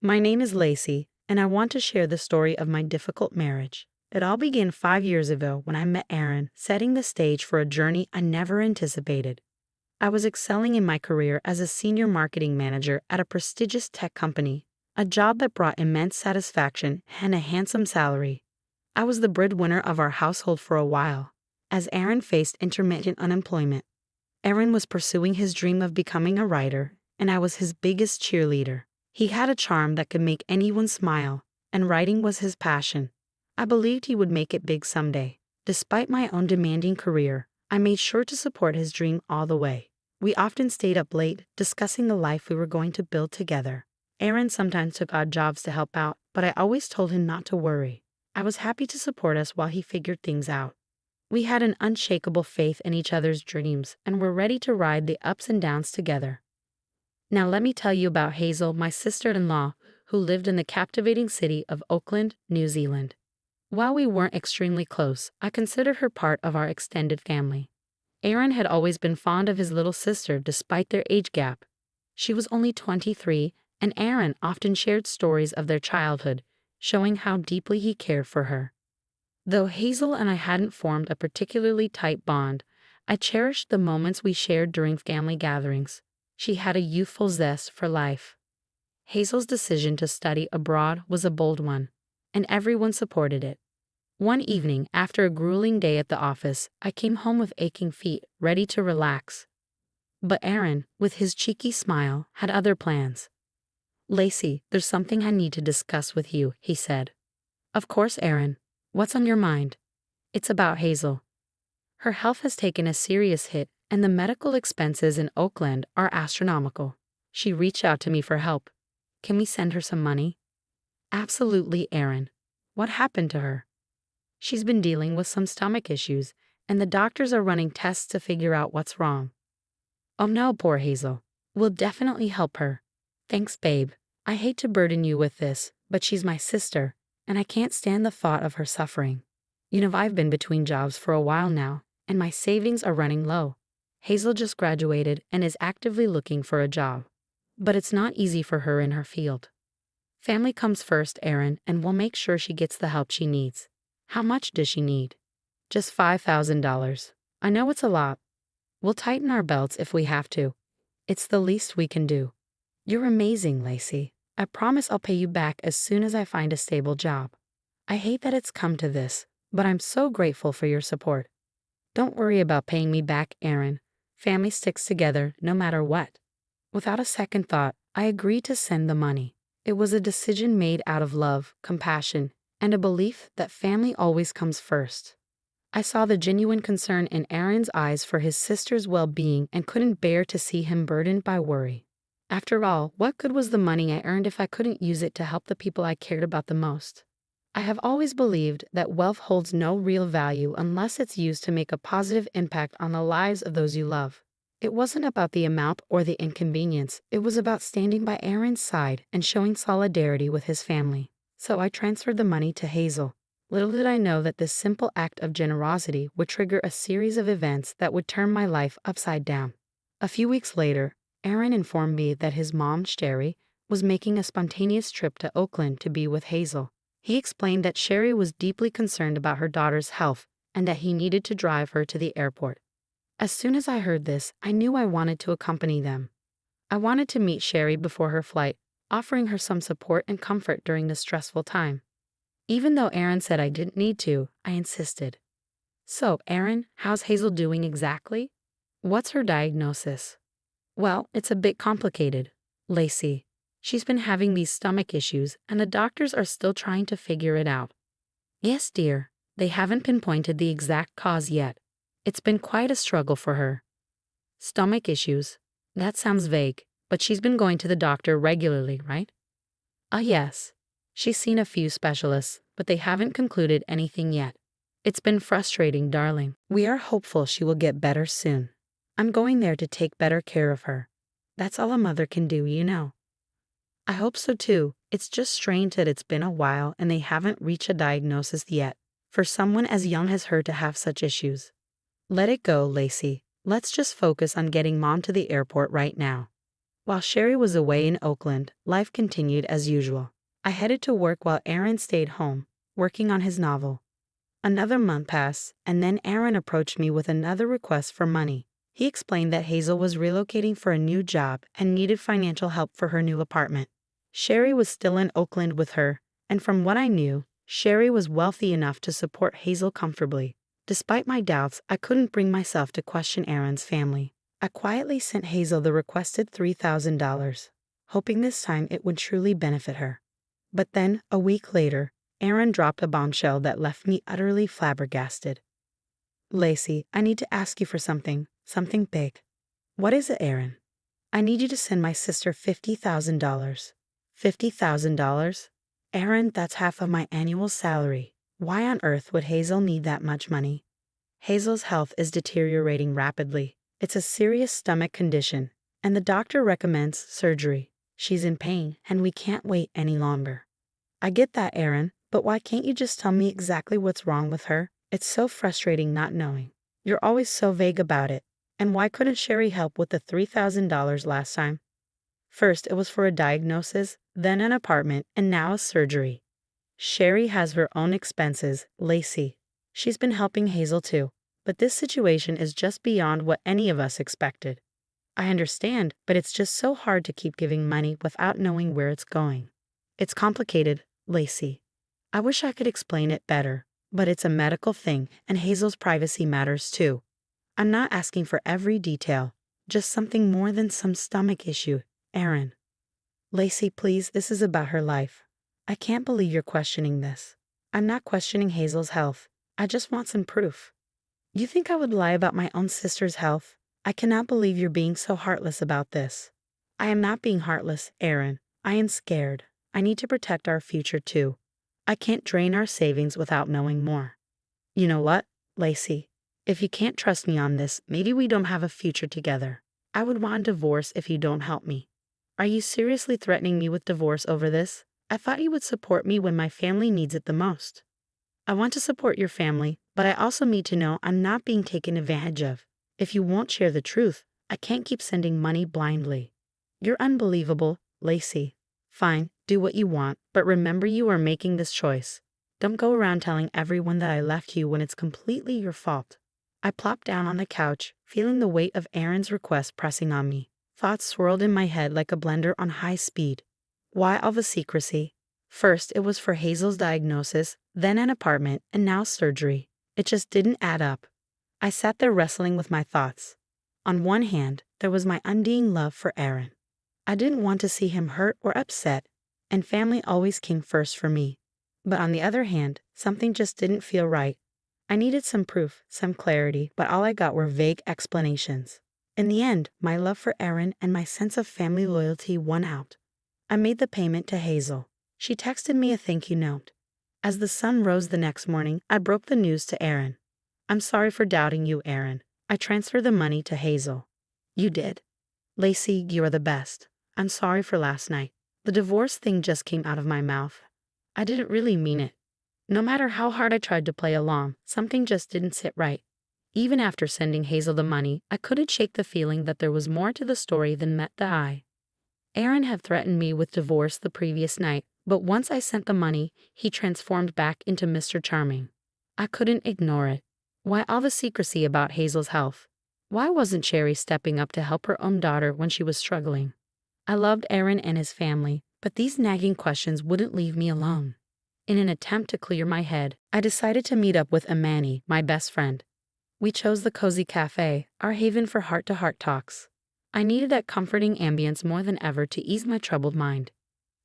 My name is Lacey, and I want to share the story of my difficult marriage. It all began 5 years ago when I met Aaron, setting the stage for a journey I never anticipated. I was excelling in my career as a senior marketing manager at a prestigious tech company, a job that brought immense satisfaction and a handsome salary. I was the breadwinner of our household for a while, as Aaron faced intermittent unemployment. Aaron was pursuing his dream of becoming a writer, and I was his biggest cheerleader. He had a charm that could make anyone smile, and writing was his passion. I believed he would make it big someday. Despite my own demanding career, I made sure to support his dream all the way. We often stayed up late, discussing the life we were going to build together. Aaron sometimes took odd jobs to help out, but I always told him not to worry. I was happy to support us while he figured things out. We had an unshakable faith in each other's dreams and were ready to ride the ups and downs together. Now let me tell you about Hazel, my sister-in-law, who lived in the captivating city of Auckland, New Zealand. While we weren't extremely close, I considered her part of our extended family. Aaron had always been fond of his little sister despite their age gap. She was only 23, and Aaron often shared stories of their childhood, showing how deeply he cared for her. Though Hazel and I hadn't formed a particularly tight bond, I cherished the moments we shared during family gatherings. She had a youthful zest for life. Hazel's decision to study abroad was a bold one, and everyone supported it. One evening, after a grueling day at the office, I came home with aching feet, ready to relax. But Aaron, with his cheeky smile, had other plans. "Lacey, there's something I need to discuss with you," he said. "Of course, Aaron. What's on your mind?" "It's about Hazel. Her health has taken a serious hit, and the medical expenses in Auckland are astronomical. She reached out to me for help. Can we send her some money?" "Absolutely, Aaron. What happened to her?" "She's been dealing with some stomach issues, and the doctors are running tests to figure out what's wrong." "Oh no, poor Hazel. We'll definitely help her. Thanks, babe. I hate to burden you with this, but she's my sister, and I can't stand the thought of her suffering. I've been between jobs for a while now, and my savings are running low. Hazel just graduated and is actively looking for a job. But it's not easy for her in her field. Family comes first, Aaron, and we'll make sure she gets the help she needs." "How much does she need?" "Just $5,000. I know it's a lot. We'll tighten our belts if we have to. It's the least we can do." "You're amazing, Lacey. I promise I'll pay you back as soon as I find a stable job. I hate that it's come to this, but I'm so grateful for your support." "Don't worry about paying me back, Aaron. Family sticks together no matter what." Without a second thought, I agreed to send the money. It was a decision made out of love, compassion, and a belief that family always comes first. I saw the genuine concern in Aaron's eyes for his sister's well-being and couldn't bear to see him burdened by worry. After all, what good was the money I earned if I couldn't use it to help the people I cared about the most? I have always believed that wealth holds no real value unless it's used to make a positive impact on the lives of those you love. It wasn't about the amount or the inconvenience, it was about standing by Aaron's side and showing solidarity with his family. So I transferred the money to Hazel. Little did I know that this simple act of generosity would trigger a series of events that would turn my life upside down. A few weeks later, Aaron informed me that his mom, Sherry, was making a spontaneous trip to Auckland to be with Hazel. He explained that Sherry was deeply concerned about her daughter's health and that he needed to drive her to the airport. As soon as I heard this, I knew I wanted to accompany them. I wanted to meet Sherry before her flight, offering her some support and comfort during this stressful time. Even though Aaron said I didn't need to, I insisted. "So, Aaron, how's Hazel doing exactly? What's her diagnosis?" "Well, it's a bit complicated, Lacey. She's been having these stomach issues, and the doctors are still trying to figure it out." "Yes, dear. They haven't pinpointed the exact cause yet. It's been quite a struggle for her." "Stomach issues? That sounds vague, but she's been going to the doctor regularly, right?" Yes. She's seen a few specialists, but they haven't concluded anything yet. It's been frustrating, darling. We are hopeful she will get better soon. I'm going there to take better care of her. That's all a mother can do, you know." "I hope so too. It's just strange that it's been a while and they haven't reached a diagnosis yet, for someone as young as her to have such issues." "Let it go, Lacey. Let's just focus on getting Mom to the airport right now." While Sherry was away in Oakland, life continued as usual. I headed to work while Aaron stayed home, working on his novel. Another month passed, and then Aaron approached me with another request for money. He explained that Hazel was relocating for a new job and needed financial help for her new apartment. Sherry was still in Oakland with her, and from what I knew, Sherry was wealthy enough to support Hazel comfortably. Despite my doubts, I couldn't bring myself to question Aaron's family. I quietly sent Hazel the requested $3,000, hoping this time it would truly benefit her. But then, a week later, Aaron dropped a bombshell that left me utterly flabbergasted. "Lacey, I need to ask you for something big." "What is it, Aaron?" "I need you to send my sister $50,000. $50,000? Aaron, that's half of my annual salary. Why on earth would Hazel need that much money?" "Hazel's health is deteriorating rapidly. It's a serious stomach condition, and the doctor recommends surgery. She's in pain, and we can't wait any longer." "I get that, Aaron, but why can't you just tell me exactly what's wrong with her? It's so frustrating not knowing. You're always so vague about it. And why couldn't Sherry help with the $3,000 last time? First, it was for a diagnosis, then an apartment, and now a surgery. Sherry has her own expenses, Lacey. She's been helping Hazel too, but this situation is just beyond what any of us expected. I understand, but it's just so hard to keep giving money without knowing where it's going. It's complicated, Lacey. I wish I could explain it better, but it's a medical thing, and Hazel's privacy matters too. I'm not asking for every detail, just something more than some stomach issue, Aaron." "Lacey, please, this is about her life. I can't believe you're questioning this." "I'm not questioning Hazel's health. I just want some proof." "You think I would lie about my own sister's health? I cannot believe you're being so heartless about this." "I am not being heartless, Aaron. I am scared. I need to protect our future too. I can't drain our savings without knowing more." "You know what, Lacey? If you can't trust me on this, maybe we don't have a future together. I would want a divorce if you don't help me." "Are you seriously threatening me with divorce over this? I thought you would support me when my family needs it the most." "I want to support your family, but I also need to know I'm not being taken advantage of. If you won't share the truth, I can't keep sending money blindly." "You're unbelievable, Lacey." "Fine, do what you want, but remember you are making this choice. Don't go around telling everyone that I left you when it's completely your fault." I plopped down on the couch, feeling the weight of Aaron's request pressing on me. Thoughts swirled in my head like a blender on high speed. Why all the secrecy? First, it was for Hazel's diagnosis, then an apartment, and now surgery. It just didn't add up. I sat there wrestling with my thoughts. On one hand, there was my undying love for Aaron. I didn't want to see him hurt or upset, and family always came first for me. But on the other hand, something just didn't feel right. I needed some proof, some clarity, but all I got were vague explanations. In the end, my love for Aaron and my sense of family loyalty won out. I made the payment to Hazel. She texted me a thank you note. As the sun rose the next morning, I broke the news to Aaron. "I'm sorry for doubting you, Aaron. I transferred the money to Hazel." "You did? Lacey, you are the best. I'm sorry for last night. The divorce thing just came out of my mouth. I didn't really mean it. No matter how hard I tried to play along, something just didn't sit right. Even after sending Hazel the money, I couldn't shake the feeling that there was more to the story than met the eye. Aaron had threatened me with divorce the previous night, but once I sent the money, he transformed back into Mr. Charming. I couldn't ignore it. Why all the secrecy about Hazel's health? Why wasn't Sherry stepping up to help her own daughter when she was struggling? I loved Aaron and his family, but these nagging questions wouldn't leave me alone. In an attempt to clear my head, I decided to meet up with Amani, my best friend. We chose the cozy cafe, our haven for heart-to-heart talks. I needed that comforting ambience more than ever to ease my troubled mind.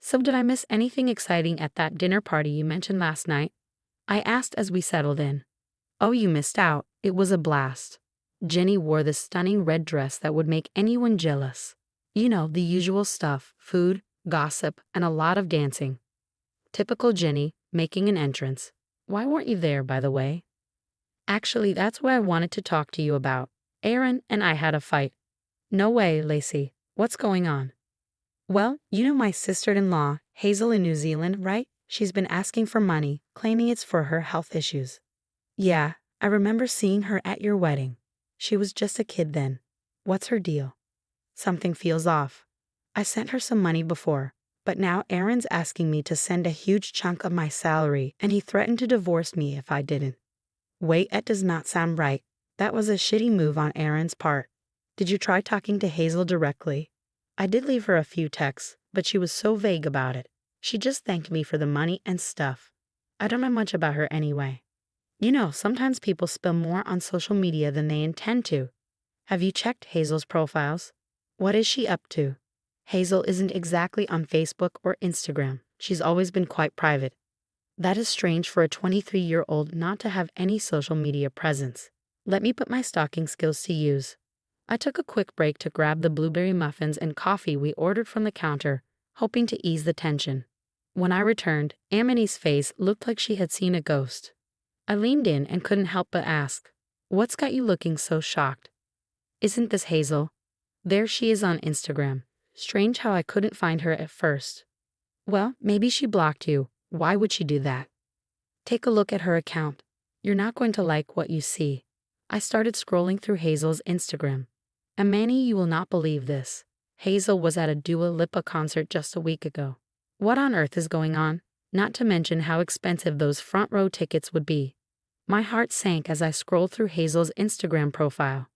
"So did I miss anything exciting at that dinner party you mentioned last night?" I asked as we settled in. "Oh, you missed out. It was a blast. Jenny wore this stunning red dress that would make anyone jealous. You know, the usual stuff, food, gossip, and a lot of dancing. Typical Jenny, making an entrance. Why weren't you there, by the way?" "Actually, that's what I wanted to talk to you about. Aaron and I had a fight." "No way, Lacey. What's going on?" "Well, you know my sister-in-law, Hazel in New Zealand, right? She's been asking for money, claiming it's for her health issues." "Yeah, I remember seeing her at your wedding. She was just a kid then. What's her deal?" "Something feels off." I sent her some money before, but now Aaron's asking me to send a huge chunk of my salary and he threatened to divorce me if I didn't. Wait, that does not sound right. That was a shitty move on Aaron's part. Did you try talking to Hazel directly? I did leave her a few texts, but she was so vague about it. She just thanked me for the money and stuff. I don't know much about her anyway. You know, sometimes people spill more on social media than they intend to. Have you checked Hazel's profiles? What is she up to? Hazel isn't exactly on Facebook or Instagram. She's always been quite private. That is strange for a 23-year-old not to have any social media presence. Let me put my stalking skills to use. I took a quick break to grab the blueberry muffins and coffee we ordered from the counter, hoping to ease the tension. When I returned, Amani's face looked like she had seen a ghost. I leaned in and couldn't help but ask, "What's got you looking so shocked?" "Isn't this Hazel? There she is on Instagram. Strange how I couldn't find her at first." "Well, maybe she blocked you. Why would she do that?" "Take a look at her account. You're not going to like what you see." I started scrolling through Hazel's Instagram. "Amani, you will not believe this. Hazel was at a Dua Lipa concert just a week ago. What on earth is going on? Not to mention how expensive those front row tickets would be." My heart sank as I scrolled through Hazel's Instagram profile.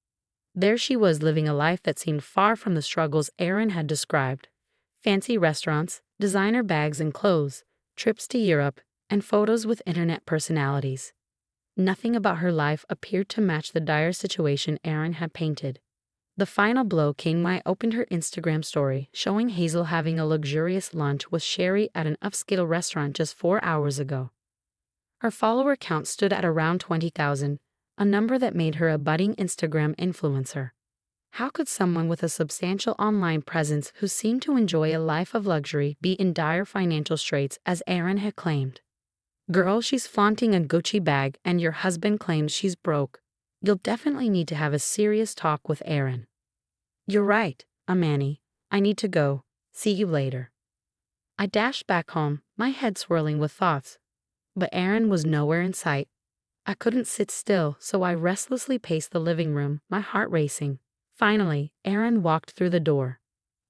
There she was living a life that seemed far from the struggles Aaron had described. Fancy restaurants, designer bags and clothes, trips to Europe, and photos with internet personalities. Nothing about her life appeared to match the dire situation Aaron had painted. The final blow came when I opened her Instagram story, showing Hazel having a luxurious lunch with Sherry at an upscale restaurant just 4 hours ago. Her follower count stood at around 20,000, a number that made her a budding Instagram influencer. How could someone with a substantial online presence who seemed to enjoy a life of luxury be in dire financial straits as Aaron had claimed? "Girl, she's flaunting a Gucci bag and your husband claims she's broke. You'll definitely need to have a serious talk with Aaron." "You're right, Amani. I need to go. See you later." I dashed back home, my head swirling with thoughts. But Aaron was nowhere in sight. I couldn't sit still, so I restlessly paced the living room, my heart racing. Finally, Aaron walked through the door.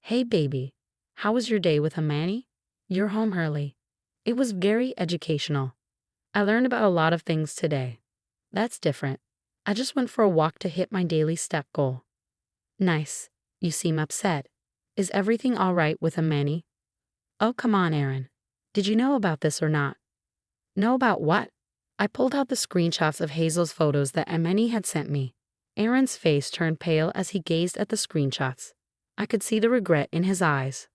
"Hey baby, how was your day with Amani? You're home early." It was very educational. "I learned about a lot of things today." "That's different. I just went for a walk to hit my daily step goal." "Nice. You seem upset. Is everything all right with Amani?" "Oh, come on, Aaron. Did you know about this or not?" "Know about what?" I pulled out the screenshots of Hazel's photos that Amani had sent me. Aaron's face turned pale as he gazed at the screenshots. I could see the regret in his eyes.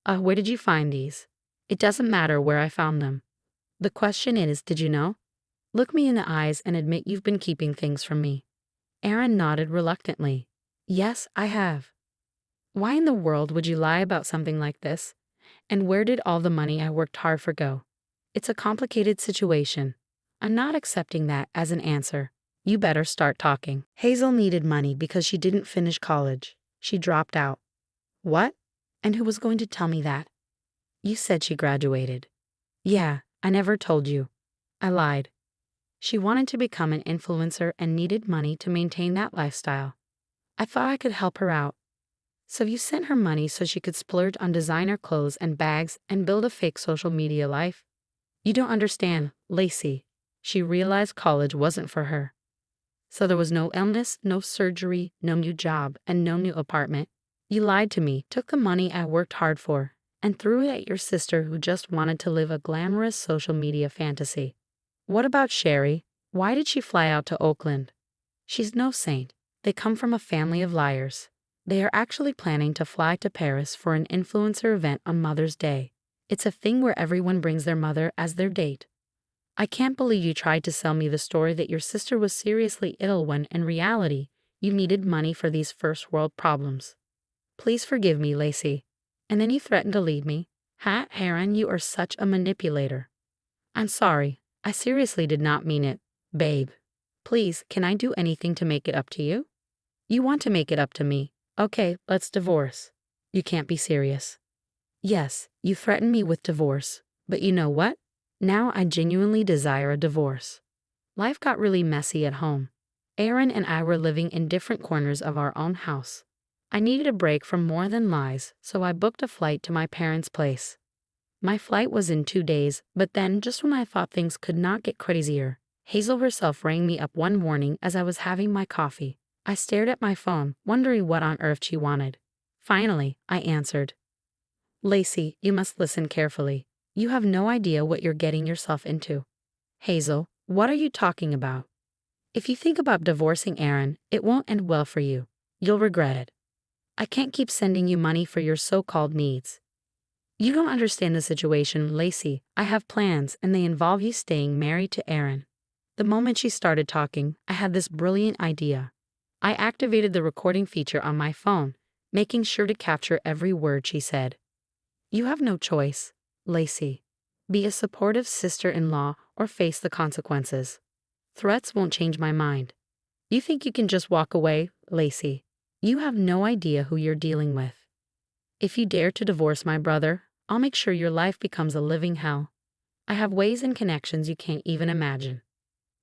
Where did you find these?" "It doesn't matter where I found them. The question is, did you know? Look me in the eyes and admit you've been keeping things from me." Aaron nodded reluctantly. "Yes, I have." "Why in the world would you lie about something like this? And where did all the money I worked hard for go?" "It's a complicated situation. I'm not accepting that as an answer. You better start talking." "Hazel needed money because she didn't finish college. She dropped out." "What? And who was going to tell me that?" "You said she graduated." "Yeah, I never told you. I lied. She wanted to become an influencer and needed money to maintain that lifestyle. I thought I could help her out. So you sent her money so she could splurge on designer clothes and bags and build a fake social media life? You don't understand, Lacey. She realized college wasn't for her. So there was no illness, no surgery, no new job, and no new apartment. You lied to me, took the money I worked hard for, and threw it at your sister who just wanted to live a glamorous social media fantasy. What about Sherry? Why did she fly out to Oakland? She's no saint. They come from a family of liars. They are actually planning to fly to Paris for an influencer event on Mother's Day. It's a thing where everyone brings their mother as their date. I can't believe you tried to sell me the story that your sister was seriously ill when, in reality, you needed money for these first-world problems. Please forgive me, Lacey. And then you threatened to leave me. Aaron, you are such a manipulator." "I'm sorry. I seriously did not mean it, babe. Please, can I do anything to make it up to you?" "You want to make it up to me. Okay, let's divorce." "You can't be serious." "Yes, you threatened me with divorce. But you know what? Now I genuinely desire a divorce." Life got really messy at home. Aaron and I were living in different corners of our own house. I needed a break from more than lies, so I booked a flight to my parents' place. My flight was in 2 days, but then, just when I thought things could not get crazier, Hazel herself rang me up one morning as I was having my coffee. I stared at my phone, wondering what on earth she wanted. Finally, I answered. Lacey, you must listen carefully. You have no idea what you're getting yourself into. Hazel, what are you talking about? If you think about divorcing Aaron, it won't end well for you. You'll regret it. I can't keep sending you money for your so-called needs. You don't understand the situation, Lacey. I have plans, and they involve you staying married to Aaron. The moment she started talking, I had this brilliant idea. I activated the recording feature on my phone, making sure to capture every word she said. You have no choice, Lacey. Be a supportive sister-in-law or face the consequences. Threats won't change my mind. You think you can just walk away, Lacey? You have no idea who you're dealing with. If you dare to divorce my brother, I'll make sure your life becomes a living hell. I have ways and connections you can't even imagine.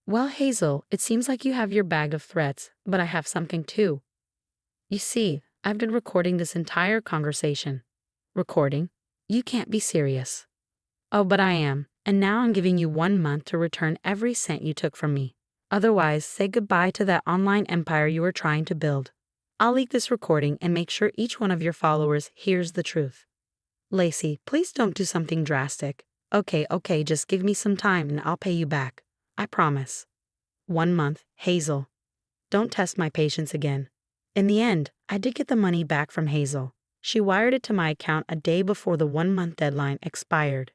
Well, Hazel, it seems like you have your bag of threats, but I have something too. You see, I've been recording this entire conversation. Recording? You can't be serious. Oh, but I am, and now I'm giving you 1 month to return every cent you took from me. Otherwise, say goodbye to that online empire you were trying to build. I'll leak this recording and make sure each one of your followers hears the truth. Lacey, please don't do something drastic. Okay, just give me some time and I'll pay you back. I promise. 1 month, Hazel. Don't test my patience again. In the end, I did get the money back from Hazel. She wired it to my account a day before the 1-month deadline expired.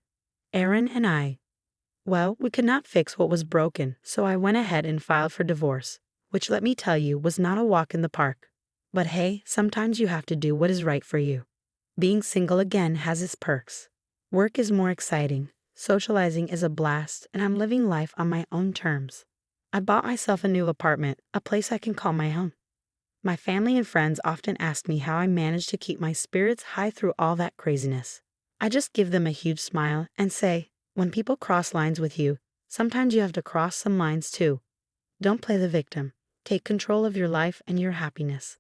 Aaron and I. Well, we could not fix what was broken, so I went ahead and filed for divorce, which, let me tell you, was not a walk in the park. But hey, sometimes you have to do what is right for you. Being single again has its perks. Work is more exciting, socializing is a blast, and I'm living life on my own terms. I bought myself a new apartment, a place I can call my home. My family and friends often ask me how I manage to keep my spirits high through all that craziness. I just give them a huge smile and say, when people cross lines with you, sometimes you have to cross some lines too. Don't play the victim. Take control of your life and your happiness.